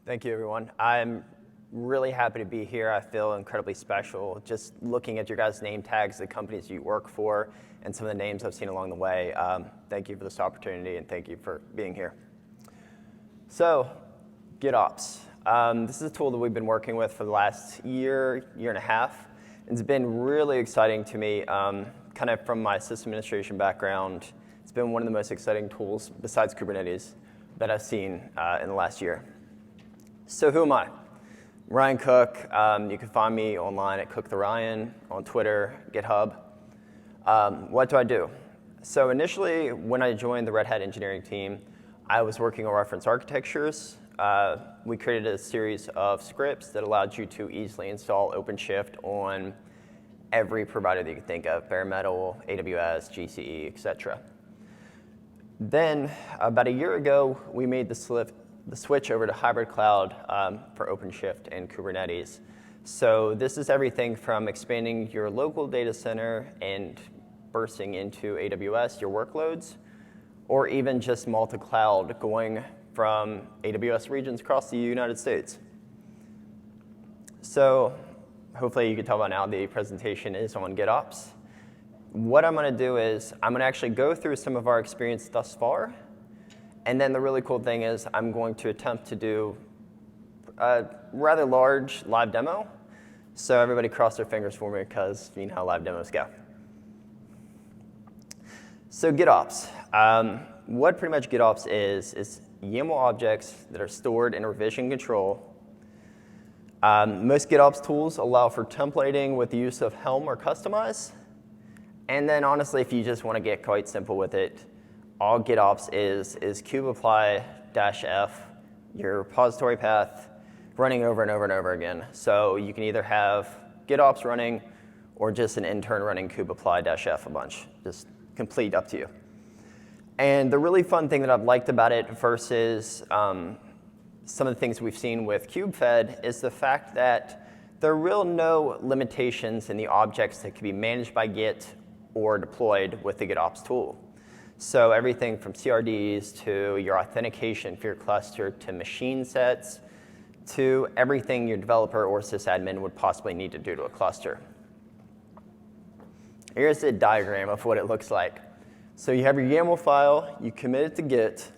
Thank you, everyone. I'm really happy to be here. I feel incredibly special just looking at your guys' name tags, the companies you work for, and some of the names I've seen along the way. Thank you for this opportunity, and thank you for being here. So, GitOps. This is a tool that we've been working with for the last year and a half. It's been really exciting to me, kind of from my system administration background. It's been one of the most exciting tools, besides Kubernetes, that I've seen in the last year. So who am I? Ryan Cook. You can find me online at CookTheRyan, on Twitter, GitHub. What do I do? So initially, when I joined the Red Hat engineering team, I was working on reference architectures. We created a series of scripts that allowed you to easily install OpenShift on every provider that you can think of, bare metal, AWS, GCE, etc. Then, about a year ago, we made the switch over to hybrid cloud for OpenShift and Kubernetes. So this is everything from expanding your local data center and bursting into AWS, your workloads, or even just multi-cloud going from AWS regions across the United States. So hopefully you can tell by now the presentation is on GitOps. What I'm going to do is I'm going to actually go through some of our experience thus far. And then the really cool thing is I'm going to attempt to do a rather large live demo. So everybody cross their fingers for me because you know how live demos go. So GitOps. What pretty much GitOps is YAML objects that are stored in revision control. Most GitOps tools allow for templating with the use of Helm or Customize. And then honestly, if you just want to get quite simple with it, all GitOps is kubeapply-f, your repository path, running over and over and over again. So you can either have GitOps running or just an intern running kubeapply-f a bunch. Just complete up to you. And the really fun thing that I've liked about it versus some of the things we've seen with KubeFed is the fact that there are really no limitations in the objects that can be managed by Git or deployed with the GitOps tool. So everything from CRDs to your authentication for your cluster to machine sets to everything your developer or sysadmin would possibly need to do to a cluster. Here's a diagram of what it looks like. So you have your YAML file, you commit it to Git,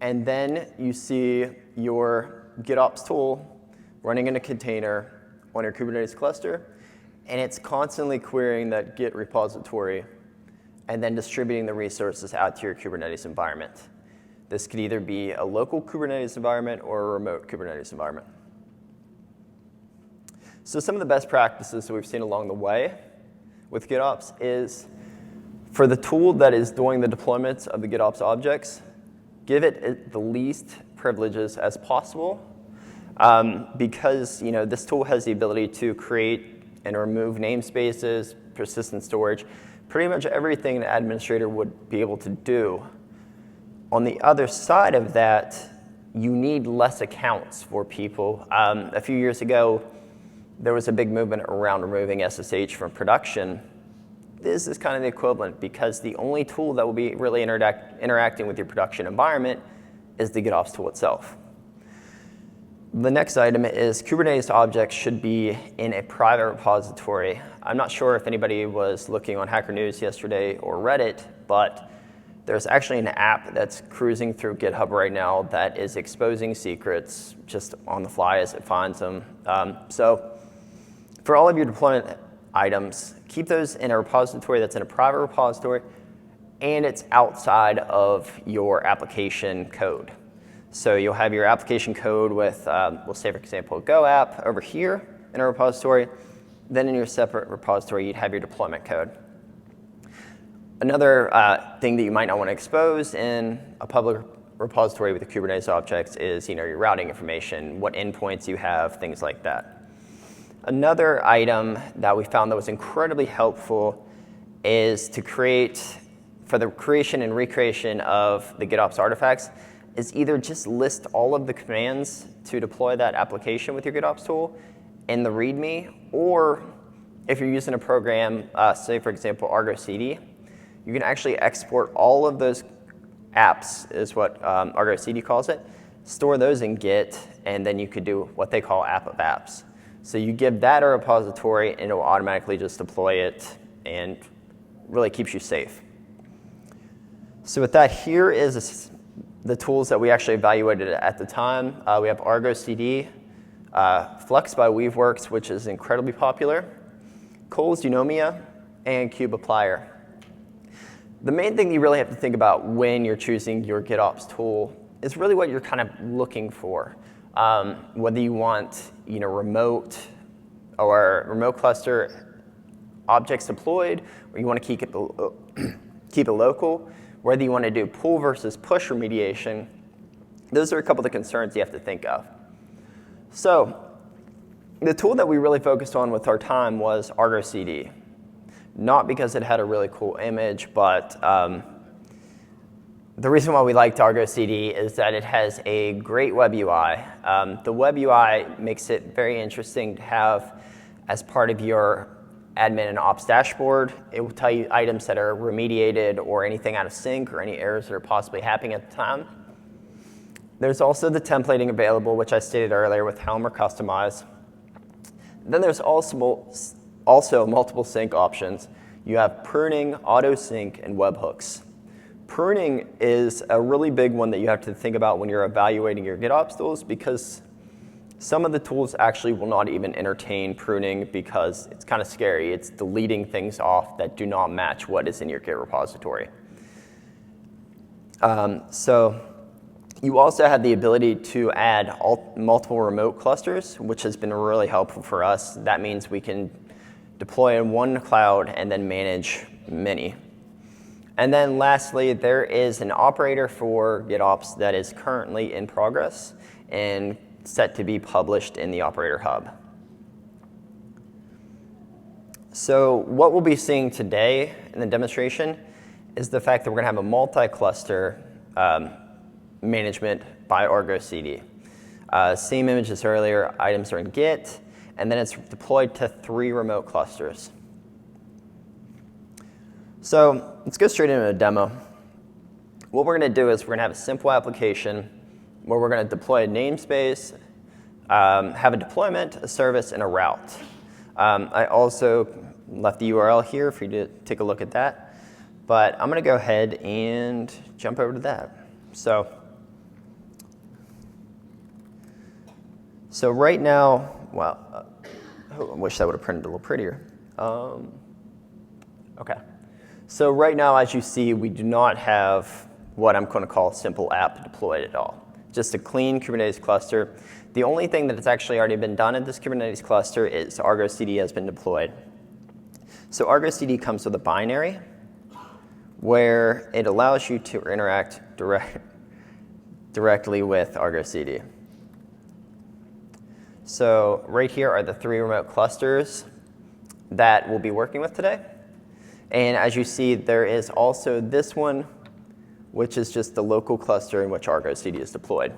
and then you see your GitOps tool running in a container on your Kubernetes cluster, and it's constantly querying that Git repository and then distributing the resources out to your Kubernetes environment. This could either be a local Kubernetes environment or a remote Kubernetes environment. So some of the best practices that we've seen along the way with GitOps is for the tool that is doing the deployments of the GitOps objects, give it the least privileges as possible because this tool has the ability to create and remove namespaces, persistent storage, pretty much everything an administrator would be able to do. On the other side of that, you need less accounts for people. A few years ago, there was a big movement around removing SSH from production. This is kind of the equivalent because the only tool that will be really interacting with your production environment is the GitOps tool itself. The next item is Kubernetes objects should be in a private repository. I'm not sure if anybody was looking on Hacker News yesterday or Reddit, but there's actually an app that's cruising through GitHub right now that is exposing secrets just on the fly as it finds them. So for all of your deployment items, keep those in a repository that's in a private repository, and it's outside of your application code. So you'll have your application code with, we'll say for example, Go app over here in a repository. Then in your separate repository, you'd have your deployment code. Another thing that you might not want to expose in a public repository with the Kubernetes objects is your routing information, what endpoints you have, things like that. Another item that we found that was incredibly helpful is to create, for the creation and recreation of the GitOps artifacts, is either just list all of the commands to deploy that application with your GitOps tool in the README, or if you're using a program, say for example, Argo CD, you can actually export all of those apps, is what Argo CD calls it, store those in Git, and then you could do what they call app of apps. So you give that a repository, and it will automatically just deploy it and really keeps you safe. So with that, here is the tools that we actually evaluated at the time. We have Argo CD, Flux by Weaveworks, which is incredibly popular, Cole's Eunomia, and Cube Applier. The main thing you really have to think about when you're choosing your GitOps tool is really what you're kind of looking for. Whether you want remote or remote cluster objects deployed, or you want to keep it local, whether you want to do pull versus push remediation, those are a couple of the concerns you have to think of. So the tool that we really focused on with our time was Argo CD. Not because it had a really cool image, but the reason why we liked Argo CD is that it has a great web UI. The web UI makes it very interesting to have as part of your admin and ops dashboard. It will tell you items that are remediated or anything out of sync or any errors that are possibly happening at the time. There's also the templating available, which I stated earlier with Helm or Customize. Then there's also multiple sync options. You have pruning, auto sync, and webhooks. Pruning is a really big one that you have to think about when you're evaluating your GitOps tools, because some of the tools actually will not even entertain pruning because it's kind of scary. It's deleting things off that do not match what is in your Git repository. So you also have the ability to add multiple remote clusters, which has been really helpful for us. That means we can deploy in one cloud and then manage many. And then lastly, there is an operator for GitOps that is currently in progress and set to be published in the Operator Hub. So what we'll be seeing today in the demonstration is the fact that we're going to have a multi-cluster management by Argo CD. Same image as earlier, items are in Git, and then it's deployed to 3 remote clusters. So let's go straight into a demo. What we're going to do is we're going to have a simple application where we're going to deploy a namespace, have a deployment, a service, and a route. I also left the URL here for you to take a look at that. But I'm going to go ahead and jump over to that. So right now, well, I wish that would have printed a little prettier. OK. So right now, as you see, we do not have what I'm going to call simple app deployed at all. Just a clean Kubernetes cluster. The only thing that has actually already been done in this Kubernetes cluster is Argo CD has been deployed. So Argo CD comes with a binary where it allows you to interact directly with Argo CD. So right here are the 3 remote clusters that we'll be working with today. And as you see, there is also this one, which is just the local cluster in which Argo CD is deployed.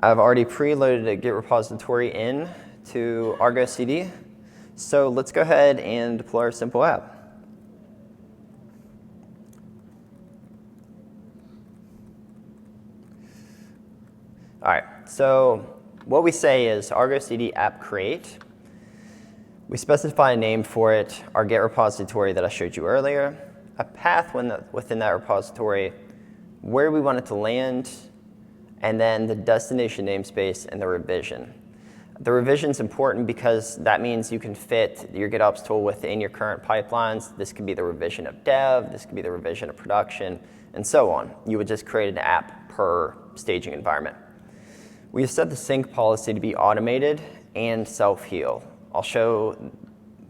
I've already preloaded a Git repository in to Argo CD. So let's go ahead and deploy our simple app. All right, so what we say is Argo CD app create. We specify a name for it, our Git repository that I showed you earlier, a path within that repository, where we want it to land, and then the destination namespace and the revision. The revision is important because that means you can fit your GitOps tool within your current pipelines. This could be the revision of dev, this could be the revision of production, and so on. You would just create an app per staging environment. We have set the sync policy to be automated and self-heal. I'll show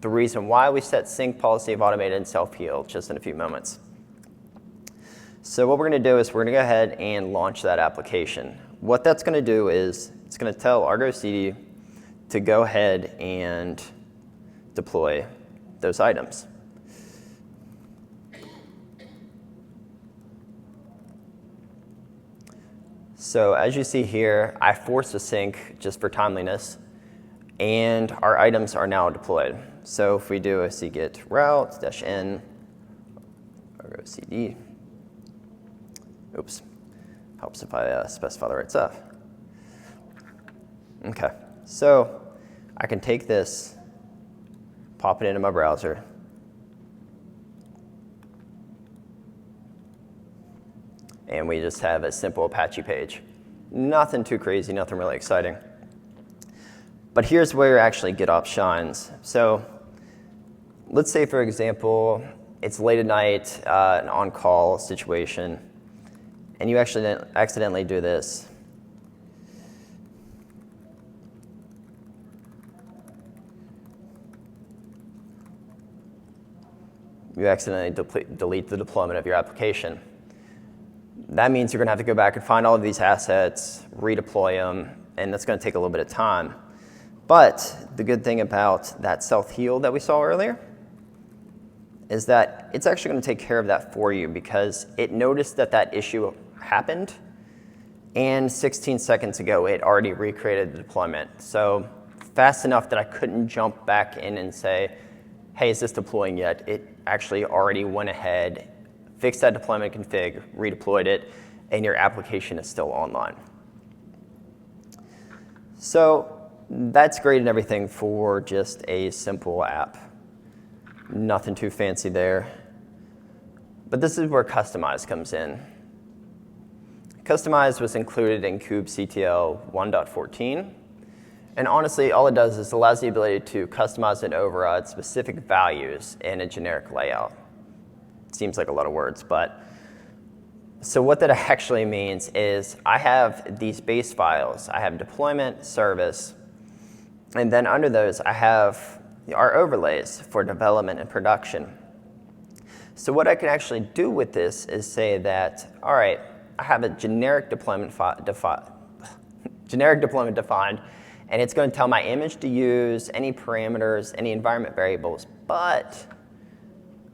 the reason why we set sync policy of automated and self-heal just in a few moments. So what we're going to do is we're going to go ahead and launch that application. What that's going to do is it's going to tell Argo CD to go ahead and deploy those items. So as you see here, I forced a sync just for timeliness, and our items are now deployed. So if we do a cgit route -n Argo CD, Oops, helps if I specify the right stuff. Okay, so I can take this, pop it into my browser, and we just have a simple Apache page. Nothing too crazy, nothing really exciting. But here's where actually GitOps shines. So let's say, for example, it's late at night, an on-call situation, and you actually accidentally do this. You accidentally delete the deployment of your application. That means you're going to have to go back and find all of these assets, redeploy them, and that's going to take a little bit of time. But the good thing about that self-heal that we saw earlier is that it's actually going to take care of that for you because it noticed that that issue happened, and 16 seconds ago it already recreated the deployment. So fast enough that I couldn't jump back in and say, hey, is this deploying yet? It actually already went ahead, fixed that deployment config, redeployed it, and your application is still online. So that's great and everything for just a simple app. Nothing too fancy there. But this is where Customize comes in. Customize was included in kubectl 1.14. And honestly, all it does is allows the ability to customize and override specific values in a generic layout. Seems like a lot of words, but so what that actually means is I have these base files. I have deployment, service, and then under those I have our overlays for development and production. So what I can actually do with this is say that, all right, I have a generic deployment defined, and it's going to tell my image to use any parameters, any environment variables, but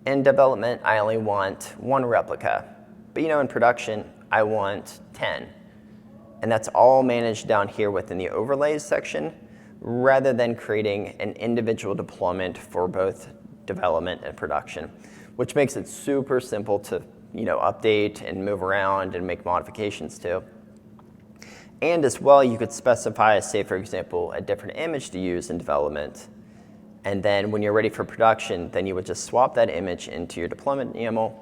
in development, I only want 1 replica. But in production, I want 10. And that's all managed down here within the overlays section, rather than creating an individual deployment for both development and production, which makes it super simple to update and move around and make modifications to. And as well, you could specify, say, for example, a different image to use in development. And then when you're ready for production, then you would just swap that image into your deployment YAML.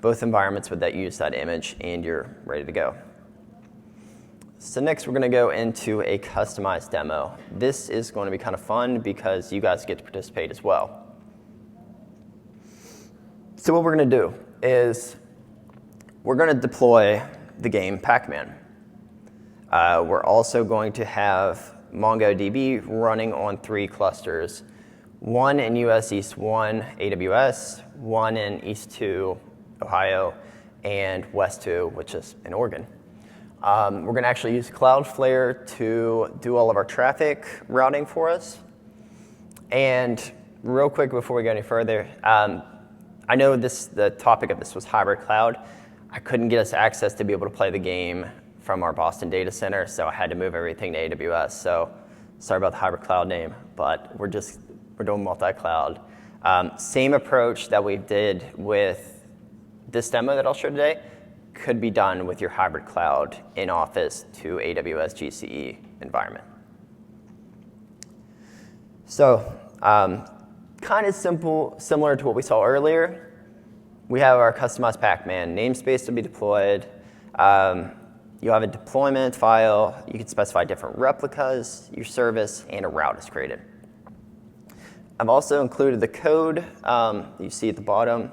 Both environments would use that image, and you're ready to go. So next, we're going to go into a customized demo. This is going to be kind of fun because you guys get to participate as well. So what we're going to do is we're going to deploy the game Pac-Man. We're also going to have MongoDB running on 3 clusters, 1 in US East 1 AWS, 1 in East 2 Ohio, and West 2, which is in Oregon. We're going to actually use Cloudflare to do all of our traffic routing for us. And real quick before we go any further, I know the topic of this was hybrid cloud. I couldn't get us access to be able to play the game from our Boston data center, so I had to move everything to AWS. So sorry about the hybrid cloud name, but we're doing multi-cloud. Same approach that we did with this demo that I'll show today could be done with your hybrid cloud in Office to AWS GCE environment. So kind of similar to what we saw earlier. We have our customized Pac-Man namespace to be deployed. You have a deployment file. You can specify different replicas, your service, and a route is created. I've also included the code you see at the bottom,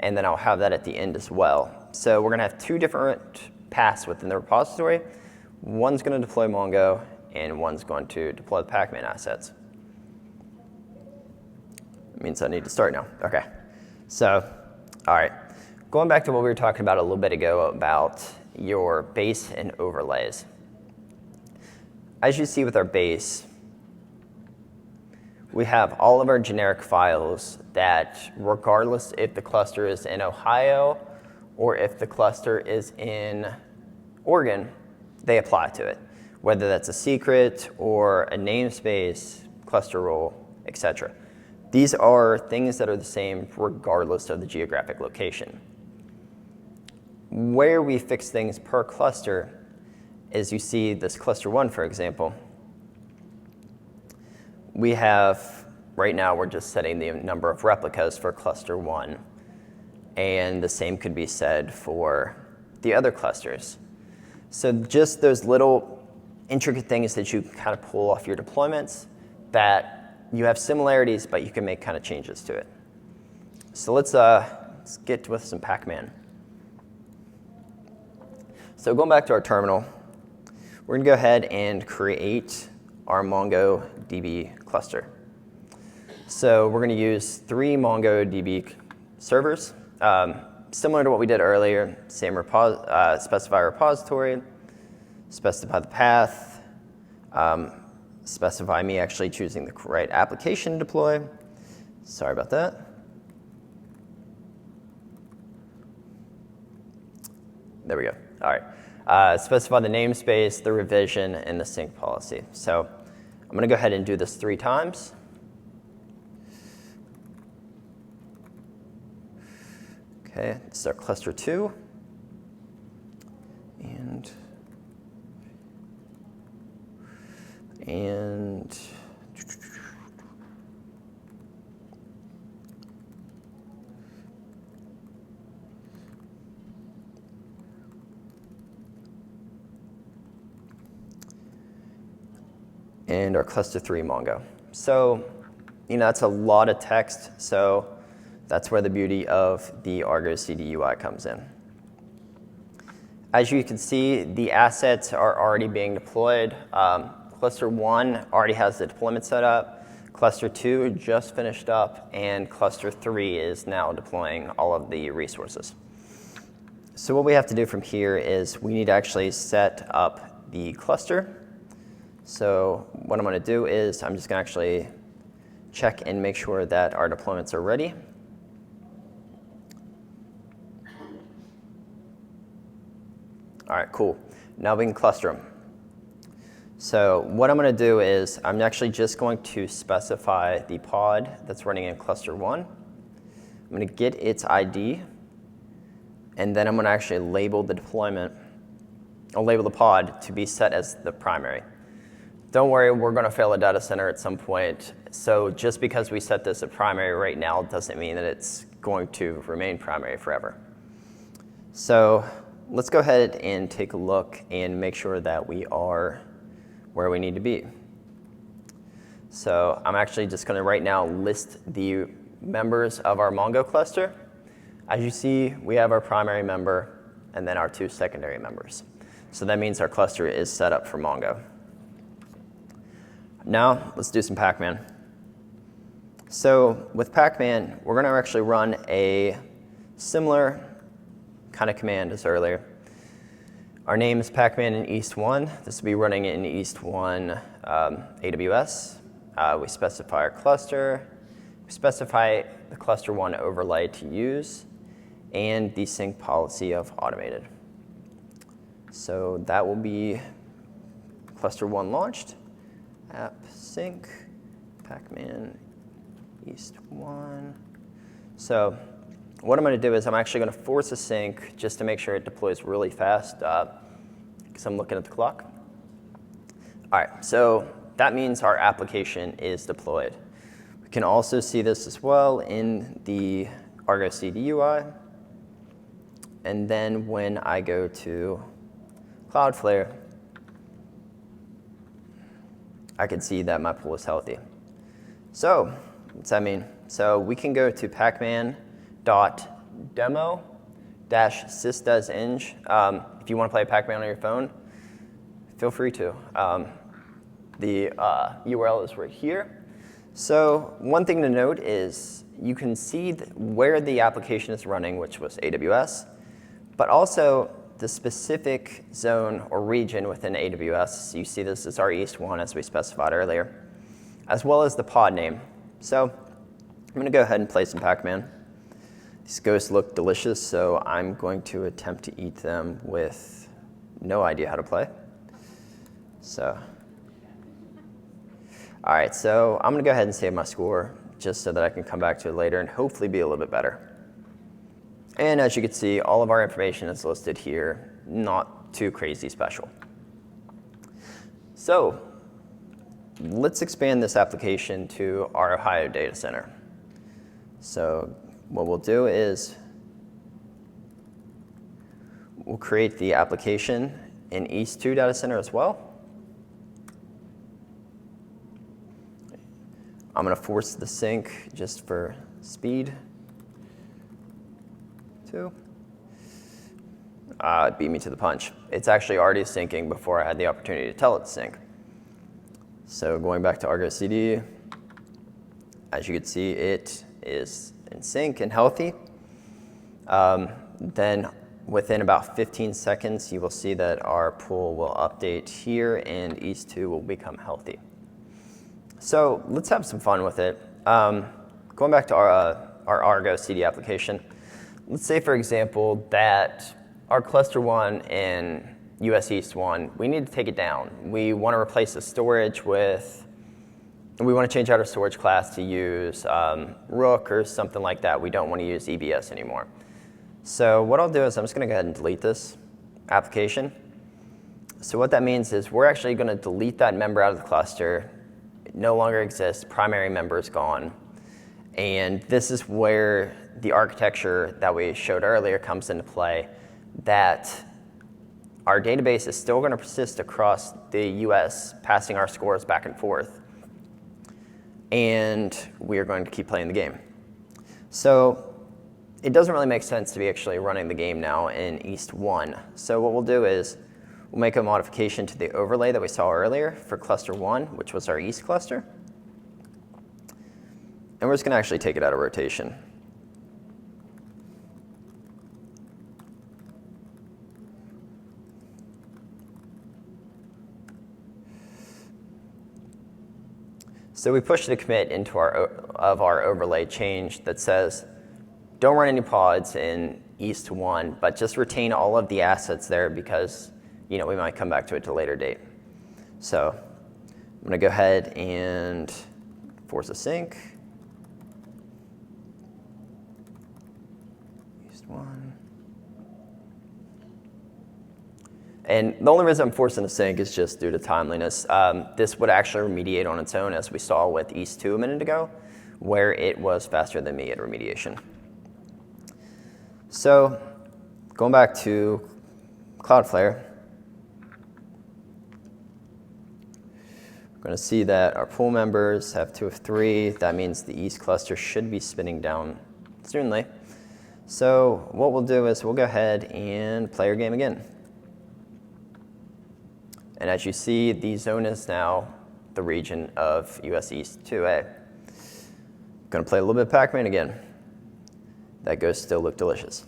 and then I'll have that at the end as well. So we're going to have 2 different paths within the repository. One's going to deploy Mongo, and one's going to deploy the Pac-Man assets. It means I need to start now. OK. So, all right. Going back to what we were talking about a little bit ago about your base and overlays. As you see with our base, we have all of our generic files that, regardless if the cluster is in Ohio or if the cluster is in Oregon, they apply to it, whether that's a secret or a namespace, cluster role, etc. These are things that are the same regardless of the geographic location. where we fix things per cluster is you see this cluster 1, for example. We have, right now, we're just setting the number of replicas for cluster 1. And the same could be said for the other clusters. So just those little intricate things that you kind of pull off your deployments that you have similarities, but you can make kind of changes to it. So let's get with some Pacman. So going back to our terminal, we're going to go ahead and create our MongoDB cluster. So we're going to use 3 MongoDB servers. Similar to what we did earlier, same specify repository, specify the path, specify me actually choosing the right application to deploy. Sorry about that. There we go. All right. Specify the namespace, the revision, and the sync policy. So I'm going to go ahead and do this 3 times. Okay, this is our cluster 2. And our cluster 3 Mongo. So, that's a lot of text. So that's where the beauty of the Argo CD UI comes in. As you can see, the assets are already being deployed. Cluster 1 already has the deployment set up. Cluster 2 just finished up, and cluster 3 is now deploying all of the resources. So what we have to do from here is we need to actually set up the cluster. So what I'm going to do is I'm just going to actually check and make sure that our deployments are ready. All right, cool. Now we can cluster them. So what I'm going to do is I'm actually just going to specify the pod that's running in cluster 1. I'm going to get its ID, and then I'm going to actually label the deployment. I'll label the pod to be set as the primary. Don't worry, we're going to fail a data center at some point. So just because we set this as primary right now doesn't mean that it's going to remain primary forever. So let's go ahead and take a look and make sure that we are where we need to be. So I'm actually just going to right now list the members of our Mongo cluster. As you see, we have our primary member and then our 2 secondary members. So that means our cluster is set up for Mongo. Now let's do some Pacman. So with Pacman, we're going to actually run a similar kind of command as earlier. Our name is Pacman in East 1. This will be running in East 1 AWS. We specify our cluster. We specify the cluster 1 overlay to use and the sync policy of automated. So that will be cluster 1 launched. App sync, Pacman East 1. So what I'm going to do is I'm actually going to force a sync just to make sure it deploys really fast because I'm looking at the clock. All right, so that means our application is deployed. We can also see this as well in the Argo CD UI. And then when I go to Cloudflare, I can see that my pool is healthy. So what's that mean? So we can go to pacman.demo-sysdesing. If you want to play Pacman on your phone, feel free to. The URL is right here. So one thing to note is you can see where the application is running, which was AWS, but also the specific zone or region within AWS. You see this is our East 1 as we specified earlier, as well as the pod name. So I'm going to go ahead and play some Pacman. These ghosts look delicious, so I'm going to attempt to eat them with no idea how to play. So, all right, so I'm going to go ahead and save my score just so that I can come back to it later and hopefully be a little bit better. And as you can see, all of our information is listed here, not too crazy special. So let's expand this application to our Ohio data center. So what we'll do is we'll create the application in East 2 data center as well. I'm going to force the sync just for speed. 2. It beat me to the punch. It's actually already syncing before I had the opportunity to tell it to sync. So going back to Argo CD, as you can see, it is in sync and healthy. Then within about 15 seconds, you will see that our pool will update here and East 2 will become healthy. So let's have some fun with it. Going back to our Argo CD application, let's say, for example, that our cluster 1 in US East 1, we need to take it down. We want to replace the storage with, we want to change out our storage class to use Rook or something like that. We don't want to use EBS anymore. So what I'll do is I'm just going to go ahead and delete this application. So what that means is we're actually going to delete that member out of the cluster. It no longer exists. Primary member is gone. And this is where the architecture that we showed earlier comes into play, that our database is still going to persist across the US, passing our scores back and forth. And we are going to keep playing the game. So it doesn't really make sense to be actually running the game now in East 1. So what we'll do is we'll make a modification to the overlay that we saw earlier for cluster 1, which was our East cluster. And we're just going to actually take it out of rotation. So we pushed a commit into our overlay change that says, don't run any pods in East 1, but just retain all of the assets there because we might come back to it at a later date. So I'm going to go ahead and force a sync. East 1. And the only reason I'm forcing a sync is just due to timeliness. This would actually remediate on its own, as we saw with East 2 a minute ago, where it was faster than me at remediation. So going back to Cloudflare, we're going to see that our pool members have 2 of 3. That means the East cluster should be spinning down soonly. So what we'll do is we'll go ahead and play our game again. And as you see, the zone is now the region of US East 2A. Going to play a little bit of Pac-Man again. That ghost still looked delicious.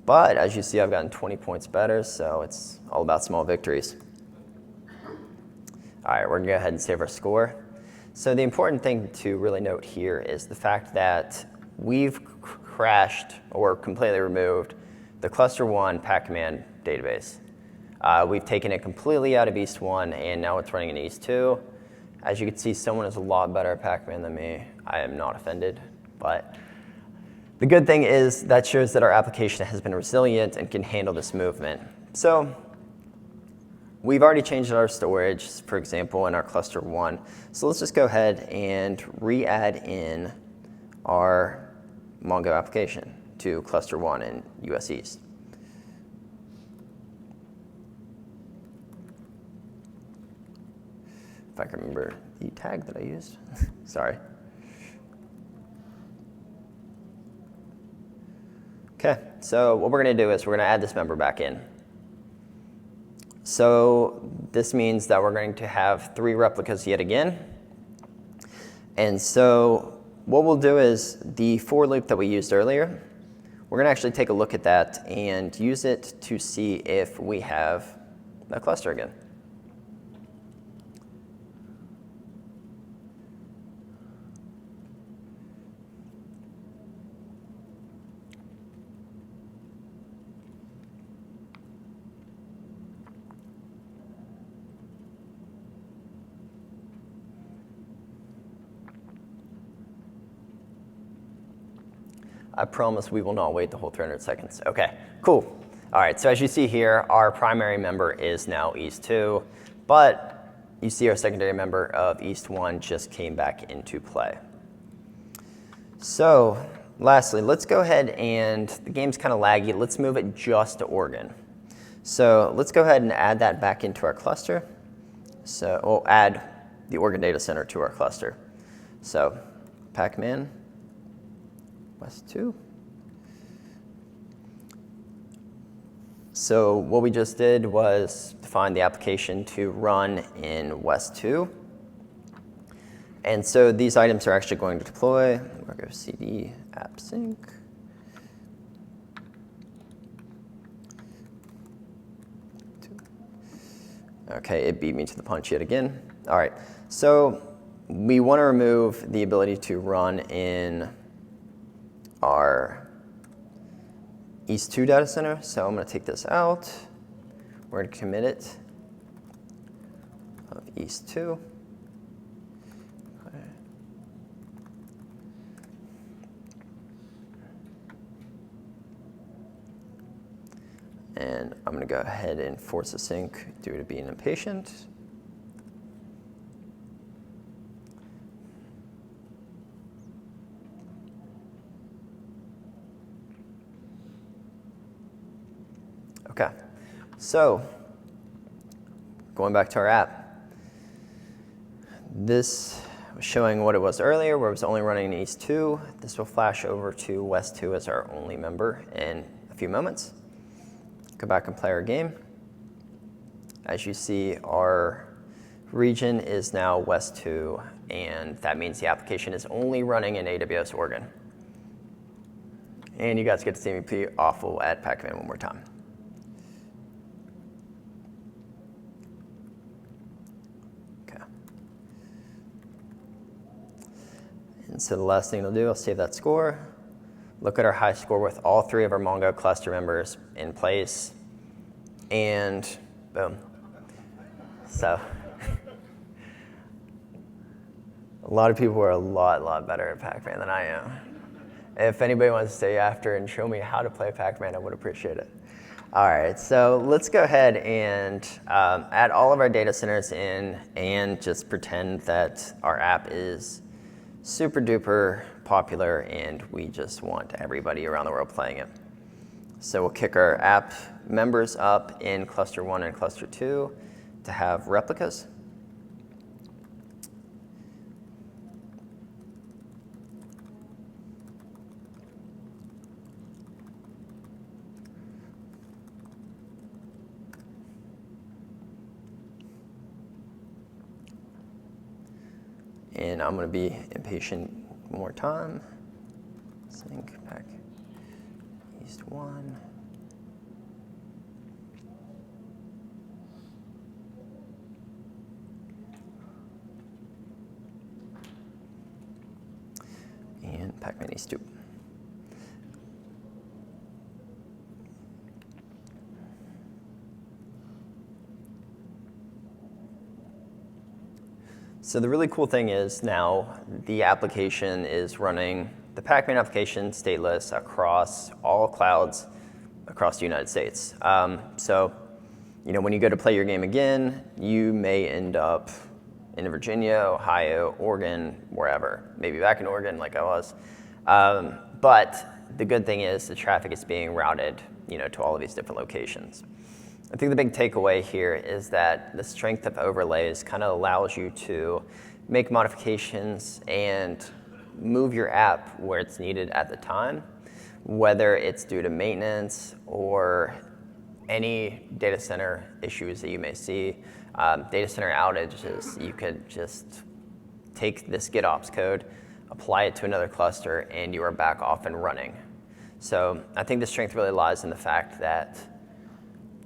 But as you see, I've gotten 20 points better, so it's all about small victories. All right, we're going to go ahead and save our score. So the important thing to really note here is the fact that we've crashed or completely removed the cluster 1 Pac-Man database. We've taken it completely out of East 1, and now it's running in East 2. As you can see, someone is a lot better at Pac-Man than me. I am not offended, but the good thing is that shows that our application has been resilient and can handle this movement. So we've already changed our storage, for example, in our cluster 1. So let's just go ahead and re-add in our Mongo application to cluster 1 in US East. If I can remember the tag that I used. Sorry. Okay, so what we're going to do is we're going to add this member back in. So this means that we're going to have 3 replicas yet again. And so what we'll do is the for loop that we used earlier, we're going to actually take a look at that and use it to see if we have that cluster again. I promise we will not wait the whole 300 seconds. Okay, cool. All right, so as you see here, our primary member is now East 2, but you see our secondary member of East 1 just came back into play. So lastly, let's go ahead and, the game's kind of laggy, let's move it just to Oregon. So let's go ahead and add that back into our cluster. So we'll add the Oregon data center to our cluster. So pacman West 2. So what we just did was define the application to run in West 2. And so these items are actually going to deploy Argo CD app sync. Okay, it beat me to the punch yet again. All right, so we want to remove the ability to run in our East 2 data center. So I'm going to take this out. We're going to commit it of East 2. Okay. And I'm going to go ahead and force a sync due to being impatient. Okay, so going back to our app, this was showing what it was earlier, where it was only running in East 2. This will flash over to West 2 as our only member in a few moments. Go back and play our game. As you see, our region is now West 2, and that means the application is only running in AWS Oregon. And you guys get to see me be awful at pacman one more time. And so the last thing I'll do, I'll save that score, look at our high score with all 3 of our Mongo cluster members in place, and boom. So a lot of people are a lot better at pacman than I am. If anybody wants to stay after and show me how to play pacman, I would appreciate it. All right, so let's go ahead and add all of our data centers in and just pretend that our app is super duper popular and we just want everybody around the world playing it. So we'll kick our app members up in cluster 1 and cluster 2 to have replicas. And I'm going to be impatient one more time. Sync back East 1. And pacman East 2. So the really cool thing is now the application is running the pacman application stateless across all clouds across the United States. So, you know, when you go to play your game again, you may end up in Virginia, Ohio, Oregon, wherever, maybe back in Oregon like I was. But the good thing is the traffic is being routed, you know, to all of these different locations. I think the big takeaway here is that the strength of overlays kind of allows you to make modifications and move your app where it's needed at the time, whether it's due to maintenance or any data center issues that you may see. Data center outages, you could just take this GitOps code, apply it to another cluster, and you are back off and running. So I think the strength really lies in the fact that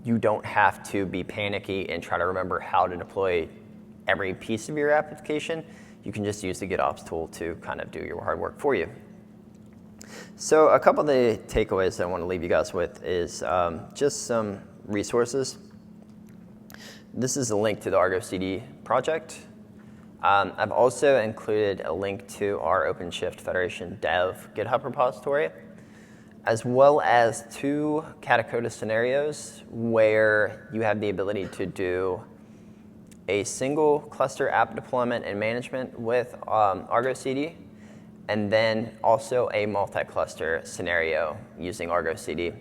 you don't have to be panicky and try to remember how to deploy every piece of your application. You can just use the GitOps tool to kind of do your hard work for you. So a couple of the takeaways that I want to leave you guys with is just some resources. This is a link to the Argo CD project. I've also included a link to our OpenShift Federation dev GitHub repository. as well as 2 Katacoda scenarios where you have the ability to do a single cluster app deployment and management with Argo CD, and then also a multi-cluster scenario using Argo CD.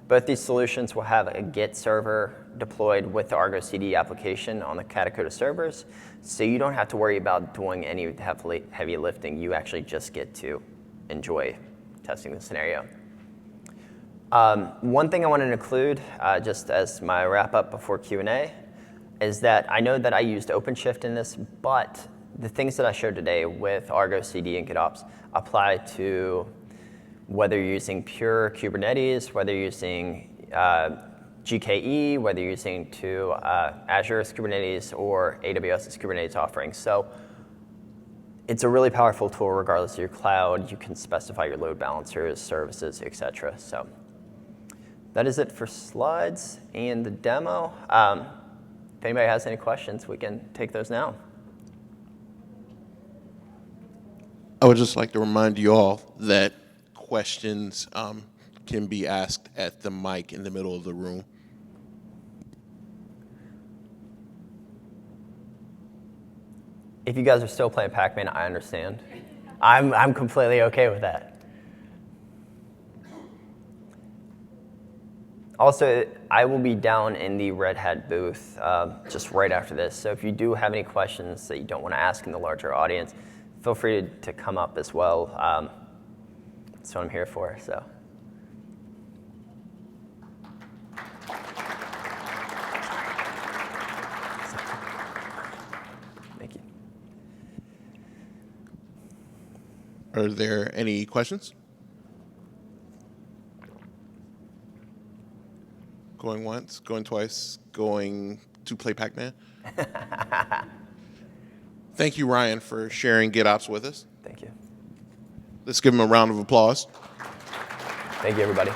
Both these solutions will have a Git server deployed with the Argo CD application on the Katacoda servers, so you don't have to worry about doing any heavy lifting. You actually just get to enjoy testing the scenario. One thing I wanted to include, just as my wrap up before Q&A, is that I know that I used OpenShift in this, but the things that I showed today with Argo CD and GitOps apply to whether you're using pure Kubernetes, whether you're using GKE, whether you're using Azure's Kubernetes or AWS's Kubernetes offerings. So it's a really powerful tool regardless of your cloud. You can specify your load balancers, services, etc. So that is it for slides and the demo. If anybody has any questions, we can take those now. I would just like to remind you all that questions can be asked at the mic in the middle of the room. If you guys are still playing Pac-Man, I understand. I'm completely okay with that. Also, I will be down in the Red Hat booth just right after this. So if you do have any questions that you don't want to ask in the larger audience, feel free to come up as well. That's what I'm here for. So. Thank you. Are there any questions? Going once, going twice, going to play Pac-Man? Thank you, Ryan, for sharing GitOps with us. Thank you. Let's give him a round of applause. Thank you, everybody.